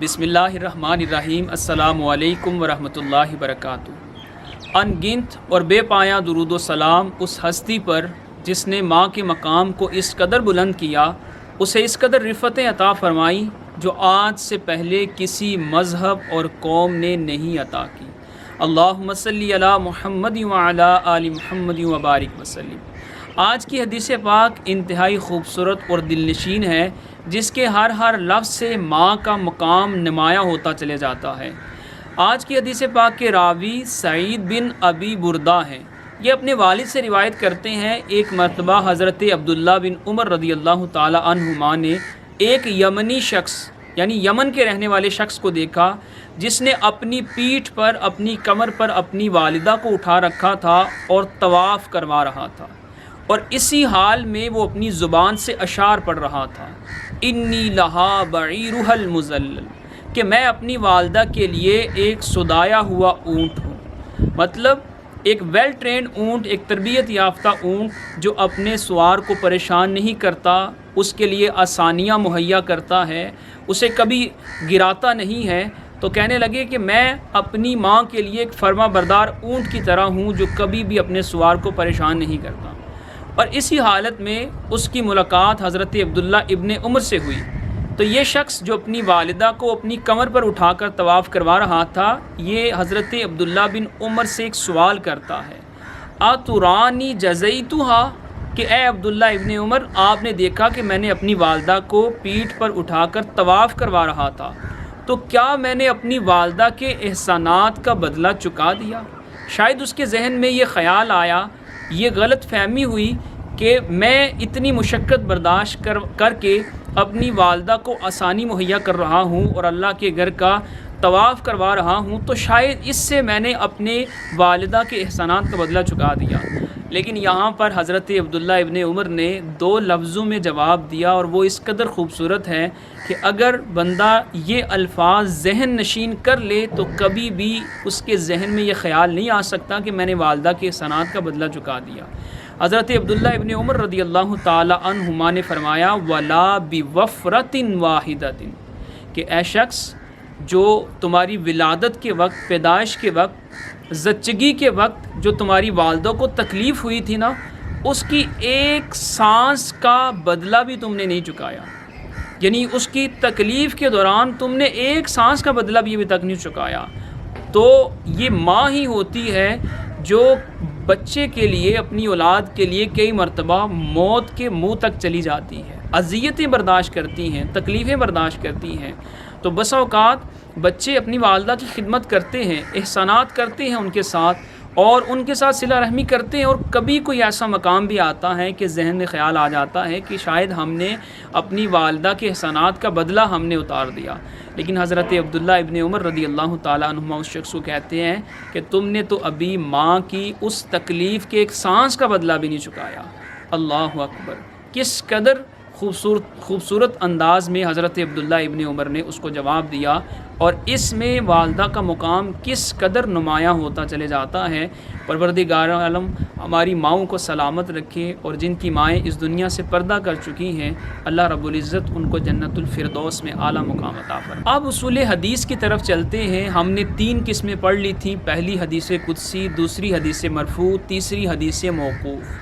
بسم اللہ الرحمن الرحیم۔ السلام علیکم ورحمۃ اللہ وبرکاتہ۔ ان گنت اور بے پایاں درود و سلام اس ہستی پر جس نے ماں کے مقام کو اس قدر بلند کیا، اسے اس قدر رفتیں عطا فرمائی جو آج سے پہلے کسی مذہب اور قوم نے نہیں عطا کی۔ اللہم صلی علی محمد وعلی آل محمد وبارک وسلم۔ آج کی حدیث پاک انتہائی خوبصورت اور دل نشین ہے، جس کے ہر لفظ سے ماں کا مقام نمایاں ہوتا چلے جاتا ہے۔ آج کی حدیث پاک کے راوی سعید بن ابی بردہ ہیں۔ یہ اپنے والد سے روایت کرتے ہیں، ایک مرتبہ حضرت عبداللہ بن عمر رضی اللہ تعالی عنہما نے ایک یمنی شخص یعنی یمن کے رہنے والے شخص کو دیکھا، جس نے اپنی پیٹھ پر اپنی کمر پر اپنی والدہ کو اٹھا رکھا تھا اور طواف کروا رہا تھا، اور اسی حال میں وہ اپنی زبان سے اشعار پڑھ رہا تھا، انی لہا بعیرها المذلل، کہ میں اپنی والدہ کے لیے ایک سدایا ہوا اونٹ ہوں۔ مطلب ایک ویل ٹرینڈ اونٹ، ایک تربیت یافتہ اونٹ جو اپنے سوار کو پریشان نہیں کرتا، اس کے لیے آسانیاں مہیا کرتا ہے، اسے کبھی گراتا نہیں ہے۔ تو کہنے لگے کہ میں اپنی ماں کے لیے ایک فرما بردار اونٹ کی طرح ہوں جو کبھی بھی اپنے سوار کو پریشان نہیں کرتا۔ اور اسی حالت میں اس کی ملاقات حضرت عبداللہ ابن عمر سے ہوئی۔ تو یہ شخص جو اپنی والدہ کو اپنی کمر پر اٹھا کر طواف کروا رہا تھا، یہ حضرت عبداللہ بن عمر سے ایک سوال کرتا ہے، آترانی جزیتھا، کہ اے عبداللہ ابن عمر، آپ نے دیکھا کہ میں نے اپنی والدہ کو پیٹھ پر اٹھا کر طواف کروا رہا تھا، تو کیا میں نے اپنی والدہ کے احسانات کا بدلہ چکا دیا؟ شاید اس کے ذہن میں یہ خیال آیا، یہ غلط فہمی ہوئی کہ میں اتنی مشقت برداشت کر کے اپنی والدہ کو آسانی مہیا کر رہا ہوں اور اللہ کے گھر کا طواف کروا رہا ہوں، تو شاید اس سے میں نے اپنے والدہ کے احسانات کا بدلہ چکا دیا۔ لیکن یہاں پر حضرت عبداللہ ابن عمر نے 2 لفظوں میں جواب دیا، اور وہ اس قدر خوبصورت ہے کہ اگر بندہ یہ الفاظ ذہن نشین کر لے تو کبھی بھی اس کے ذہن میں یہ خیال نہیں آ سکتا کہ میں نے والدہ کے احسانات کا بدلہ چکا دیا۔ حضرت عبداللہ ابن عمر رضی اللہ تعالی عنہما نے فرمایا، وَلَا بِوَفْرَةٍ وَاحِدَةٍ، کہ اے شخص جو تمہاری ولادت کے وقت، پیدائش کے وقت، زچگی کے وقت جو تمہاری والدہ کو تکلیف ہوئی تھی نا، اس کی ایک سانس کا بدلہ بھی تم نے نہیں چکایا۔ یعنی اس کی تکلیف کے دوران تم نے ایک سانس کا بدلہ بھی ابھی تک نہیں چکایا۔ تو یہ ماں ہی ہوتی ہے جو بچے کے لیے، اپنی اولاد کے لیے کئی مرتبہ موت کے منہ تک چلی جاتی ہے، اذیتیں برداشت کرتی ہیں، تکلیفیں برداشت کرتی ہیں۔ تو بسا اوقات بچے اپنی والدہ کی خدمت کرتے ہیں، احسانات کرتے ہیں ان کے ساتھ، اور ان کے ساتھ صلہ رحمی کرتے ہیں، اور کبھی کوئی ایسا مقام بھی آتا ہے کہ ذہن میں خیال آ جاتا ہے کہ شاید ہم نے اپنی والدہ کے احسانات کا بدلہ ہم نے اتار دیا۔ لیکن حضرت عبداللہ ابن عمر رضی اللہ تعالیٰ عنہما اس شخص کو کہتے ہیں کہ تم نے تو ابھی ماں کی اس تکلیف کے ایک سانس کا بدلہ بھی نہیں چکایا۔ اللہ اکبر! کس قدر خوبصورت انداز میں حضرت عبداللہ ابن عمر نے اس کو جواب دیا، اور اس میں والدہ کا مقام کس قدر نمایاں ہوتا چلے جاتا ہے۔ پروردگار عالم ہماری ماؤں کو سلامت رکھے، اور جن کی مائیں اس دنیا سے پردہ کر چکی ہیں، اللہ رب العزت ان کو جنت الفردوس میں اعلیٰ مقام عطا فرمائے۔ اب اصول حدیث کی طرف چلتے ہیں۔ ہم نے 3 قسمیں پڑھ لی تھیں، پہلی حدیث قدسی، دوسری حدیث مرفوع، تیسری حدیث موقوف۔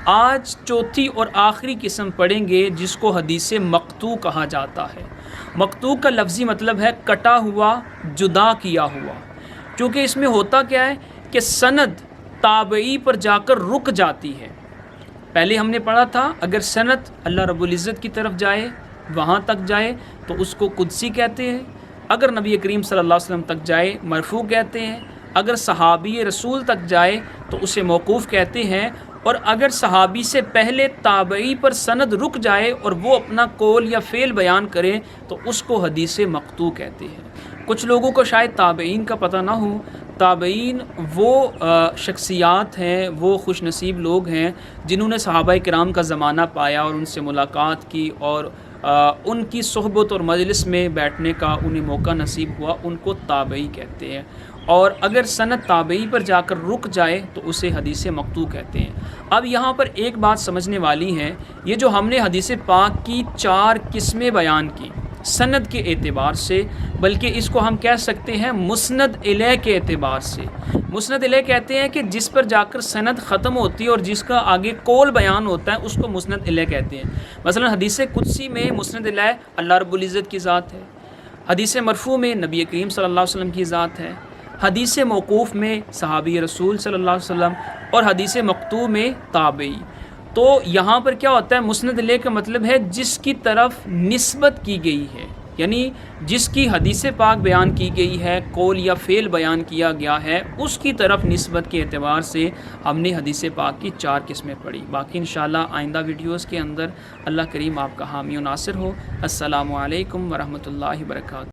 آج چوتھی اور آخری قسم پڑھیں گے، جس کو حدیث مقطوع کہا جاتا ہے۔ مقطوع کا لفظی مطلب ہے کٹا ہوا، جدا کیا ہوا، چونکہ اس میں ہوتا کیا ہے کہ سند تابعی پر جا کر رک جاتی ہے۔ پہلے ہم نے پڑھا تھا اگر سند اللہ رب العزت کی طرف جائے، وہاں تک جائے تو اس کو قدسی کہتے ہیں، اگر نبی کریم صلی اللہ علیہ وسلم تک جائے مرفوع کہتے ہیں، اگر صحابی رسول تک جائے تو اسے موقوف کہتے ہیں، اور اگر صحابی سے پہلے تابعی پر سند رک جائے اور وہ اپنا قول یا فعل بیان کرے تو اس کو حدیث مقطوع کہتے ہیں۔ کچھ لوگوں کو شاید تابعین کا پتہ نہ ہو۔ تابعین وہ شخصیات ہیں، وہ خوش نصیب لوگ ہیں جنہوں نے صحابہ کرام کا زمانہ پایا اور ان سے ملاقات کی، اور ان کی صحبت اور مجلس میں بیٹھنے کا انہیں موقع نصیب ہوا، ان کو تابعی کہتے ہیں۔ اور اگر سند تابعی پر جا کر رک جائے تو اسے حدیث مقطوع کہتے ہیں۔ اب یہاں پر ایک بات سمجھنے والی ہے، یہ جو ہم نے حدیث پاک کی 4 قسمیں بیان کی، سند کے اعتبار سے، بلکہ اس کو ہم کہہ سکتے ہیں مسند الیہ کے اعتبار سے۔ مسند الیہ کہتے ہیں کہ جس پر جا کر سند ختم ہوتی ہے اور جس کا آگے قول بیان ہوتا ہے اس کو مسند الیہ کہتے ہیں۔ مثلا حدیث قدسی میں مسند الیہ اللہ رب العزت کی ذات ہے، حدیث مرفوع میں نبی کریم صلی اللہ علیہ وسلم کی ذات ہے، حدیث موقوف میں صحابی رسول صلی اللہ علیہ وسلم، اور حدیث مقطوع میں تابعی۔ تو یہاں پر کیا ہوتا ہے، مسند الیہ کا مطلب ہے جس کی طرف نسبت کی گئی ہے، یعنی جس کی حدیث پاک بیان کی گئی ہے، قول یا فعل بیان کیا گیا ہے، اس کی طرف نسبت کے اعتبار سے ہم نے حدیث پاک کی 4 قسمیں پڑھی۔ باقی انشاءاللہ آئندہ ویڈیوز کے اندر اللہ کریم آپ کا حامی و ناصر ہو۔ السلام علیکم ورحمۃ اللہ وبرکاتہ۔